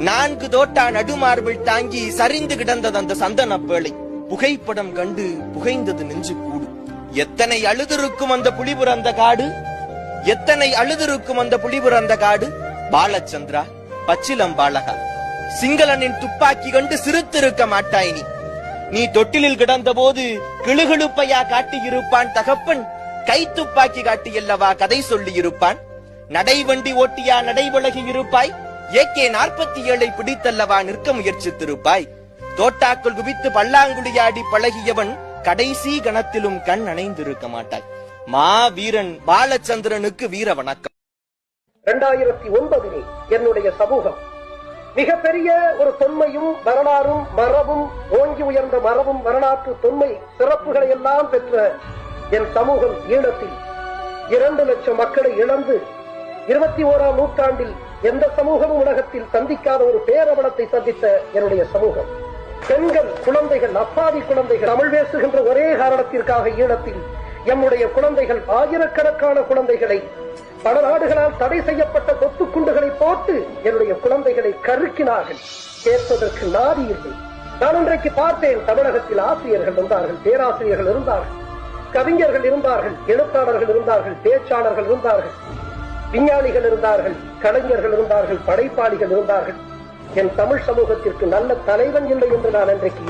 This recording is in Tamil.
4 தோட்டா நடுமார்பில் தாங்கி சரிந்து கிடந்தது அந்த சந்தன பேழை. புகைப்படம் கண்டு புகைந்தது நெஞ்சு கூடு. எத்தனை அழுதிருக்கும் அந்த புலிபுரந்த காடு, எத்தனை அழுதிருக்கும் அந்த புலிபுரந்த காடு. பாலச்சந்திரா, பச்சிலம் பாலகா, சிங்களனின் துப்பாக்கி கண்டு சிரித்திருக்க மாட்டாய் நீ. நீ தொட்டிலில் கிடந்த போது கிளுகிழுப்பையா காட்டியிருப்பான் தகப்பன், கை துப்பாக்கி காட்டியல்லவா கதை சொல்லி இருப்பான். நடைவண்டி ஓட்டியா நடைபழகி இருப்பாய், AK-47 பிடித்தல்லவா நிற்க முயற்சித்திருப்பாய். தோட்டாக்கள் குவித்து பல்லாங்குடியாடி பழகியவன் கடைசி கணத்திலும் கண் அணைந்திருக்க மாட்டாய். மா வீரன் பாலச்சந்திரனுக்கு வீர வணக்கம். 2009 என்னுடைய சமூகம் மிகப்பெரிய ஒரு தொன்மையும் வரலாறும் மரபும் ஓங்கி உயர்ந்த மரபும் வரலாற்று தொன்மை சிறப்புகளை எல்லாம் பெற்ற என் சமூகம் ஈழத்தில் 2 லட்சம் மக்களை இழந்து 21ஆம் நூற்றாண்டில் எந்த சமூகமும் உலகத்தில் சந்திக்காத ஒரு பேரவலத்தை சந்தித்த என்னுடைய சமூகம். பெண்கள், குழந்தைகள், அப்பாவி குழந்தைகள் தமிழ் பேசுகின்ற ஒரே காரணத்திற்காக ஈழத்தில் எம்முடைய குழந்தைகள், ஆயிரக்கணக்கான குழந்தைகளை பல நாடுகளால் தடை செய்யப்பட்ட கொத்துக்குண்டுகளை போட்டு என்னுடைய குழந்தைகளை கருக்கினார்கள். கேட்பதற்கு நாதி இல்லை. நான் இன்றைக்கு பார்த்தேன், தமிழகத்தில் ஆசிரியர்கள் இருந்தார்கள், பேராசிரியர்கள் இருந்தார்கள், கவிஞர்கள் இருந்தார்கள், எழுத்தாளர்கள் இருந்தார்கள், பேச்சாளர்கள் இருந்தார்கள், விஞ்ஞானிகள் இருந்தார்கள், கலைஞர்கள் இருந்தார்கள், படைப்பாளிகள் இருந்தார்கள். என் தமிழ் சமூகத்திற்கு நல்ல தலைவன் இல்லை என்று நான் இன்றைக்கு